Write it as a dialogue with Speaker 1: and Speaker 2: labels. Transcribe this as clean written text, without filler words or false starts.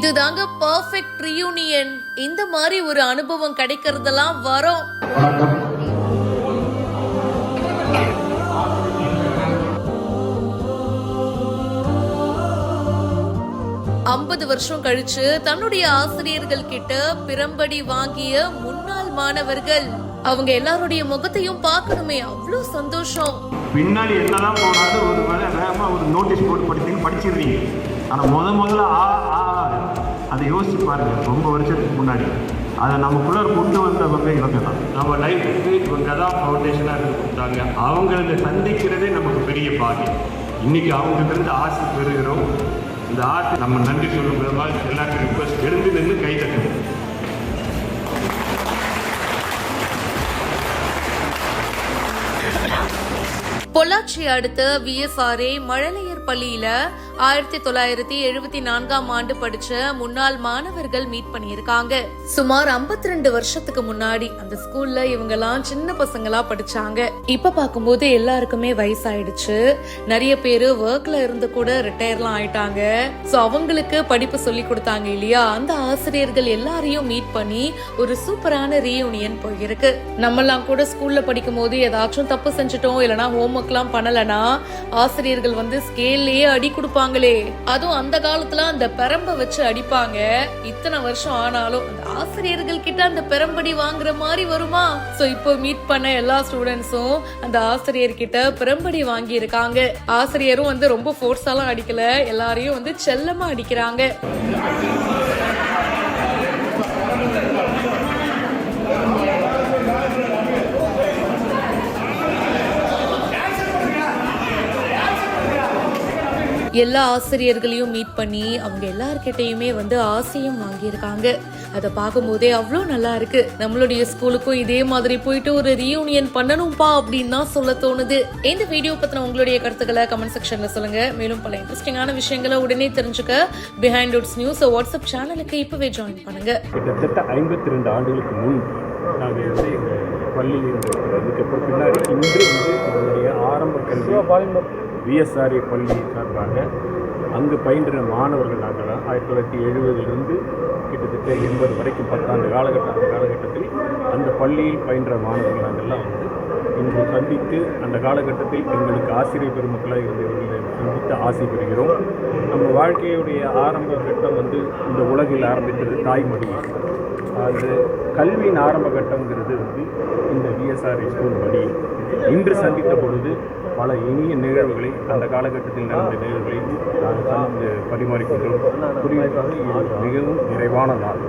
Speaker 1: இதுதாங்க perfect reunion. இந்த மாதிரி ஒரு அனுபவம் கிடைக்கிறதெல்லாம் வரும். 50 வருஷம் கழிச்சு தன்னுடைய ஆசிரியர்கள் கிட்ட பிரம்படி வாங்கிய முன்னாள் மாணவர்கள் அவங்க எல்லாருடைய முகத்தையும் பார்க்கணுமே, அவ்வளவு சந்தோஷம்.
Speaker 2: பின்னாடி என்னதான் போனாலும் ஒரு வேகமா ஒரு நோட்டீஸ் போட்டு படிச்சிருந்தீங்க. ஆனா முதல்ல அதை யோசிச்சு பாருங்க. ரொம்ப வருஷத்துக்கு முன்னாடி அதை நமக்குள்ள கொண்டு வந்தவங்க இவங்க தான். நம்ம லைஃபுக்கு இவங்க தான் ஃபவுண்டேஷனாக இருந்து கொடுத்தாங்க. அவங்கள சந்திக்கிறதே நமக்கு பெரிய பாக்கியம். இன்னைக்கு அவங்ககிட்ட ஆசை பெறுகிறோம். இந்த ஆசை நம்ம நன்றி சொல்லும் விதமாக எல்லாருக்கும் ரிக்வஸ்ட் எழுந்து நின்று கை தட்டுங்க.
Speaker 1: பொள்ளாச்சி அடுத்த VSRA மழலையர் பள்ளியில 1974ஆம் ஆண்டு படிச்ச முன்னாள் மாணவர்கள் மீட் பண்ணியிருக்காங்க. சுமார் 52 வருஷத்துக்கு முன்னாடி அந்த ஸ்கூல்ல இவங்க எல்லாம் சின்ன பசங்களா படிச்சாங்க. இப்ப பாக்கும்போது எல்லாருக்குமே வயசாயிடுச்சு. நிறைய பேரு ஒர்க்ல இருந்து கூட ரிட்டையர்லாம் ஆயிட்டாங்க. சோ அவங்களுக்கு படிப்பு சொல்லி கொடுத்தாங்க இல்லையா, அந்த ஆசிரியர்கள் எல்லாரையும் மீட் பண்ணி ஒரு சூப்பரான ரீயூனியன் போயிருக்கு. நம்ம எல்லாம் கூட ஸ்கூல்ல படிக்கும் போது ஏதாச்சும் தப்பு செஞ்சுட்டோம் இல்லனா ஹோம்ஒர்க் எல்லாம் பண்ணலனா ஆசிரியர்கள் வந்து ஸ்கேல்லயே அடி கொடுப்பாங்களே. அதுவும் அந்த காலத்துல அந்த பெரம்ப வச்சு அடிப்பாங்க. இத்தனை வருஷம் ஆனாலும் அந்த ஆசிரியர்கள் கிட்ட அந்த பெரம்படி வாங்குற மாதிரி வருமா? சோ இப்போ மீட் பண்ண எல்லா ஸ்டூடெண்ட்ஸும் அந்த ஆசிரியர் கிட்ட பெரம்படி வாங்கி இருக்காங்க. ஆசிரியரும் வந்து ரொம்ப ஃபோர்ஸாலாம் அடிக்கல, எல்லாரையும் வந்து செல்லமா அடிக்கிறாங்க. எல்லா ஆசிரியர்களையும் மீட் பண்ணி அவங்க எல்லார்கிட்டையுமே வந்து ஆசையும் வாங்கியிருக்காங்க. அதை பார்க்கும் போதே அவ்வளோ நல்லா இருக்கு. நம்மளுடைய ஸ்கூலுக்கும் இதே மாதிரி போயிட்டு ஒரு ரீயூனியன் பண்ணணும்பா அப்படின்னு தான் சொல்ல தோணுது. இந்த வீடியோ பத்தின உங்களுடைய கருத்துக்களை கமெண்ட் செக்ஷன்ல சொல்லுங்க. மேலும் பல இன்ட்ரெஸ்டிங்கான விஷயங்களை உடனே தெரிஞ்சுக்க பிஹைண்ட் ரூட்ஸ் நியூஸ் வாட்ஸ்அப் சேனலுக்கு இப்பவே ஜாயின் பண்ணுங்க.
Speaker 3: கிட்டத்தட்ட 52 ஆண்டுகளுக்கு முன் நாங்கள் வந்து எங்கள் பள்ளியில் அதுக்கப்புறம் பின்னாடி இன்று வந்து எங்களுடைய ஆரம்ப கல்வி VSRA பள்ளி சார்பாக அங்கு பயின்ற மாணவர்கள் நாங்கள் 1970 கிட்டத்தட்ட 80 வரைக்கும் 10 ஆண்டு காலகட்டத்தில் அந்த பள்ளியில் பயின்ற மாணவர்கள் நாங்கள்லாம் வந்து இன்று சந்தித்து அந்த காலகட்டத்தில் எங்களுக்கு ஆசிரியர் பெருமக்களாக இருந்தவர்களை சந்தித்து ஆசை பெறுகிறோம். நம்ம வாழ்க்கையுடைய ஆரம்ப கட்டம் வந்து இந்த உலகில் ஆரம்பித்தது தாய்மொழியில். அது கல்வியின் ஆரம்ப கட்டங்கிறது வந்து இந்த VSRA ஸ்கூல் படி இன்று சந்தித்த பொழுது பல இனிய நிகழ்வுகளை அந்த காலகட்டத்தில் நடந்த நிகழ்வுகளை நாங்கள் பரிமாறிக்கொண்டோம். குறிப்பாக இது மிகவும் நிறைவான நாள்.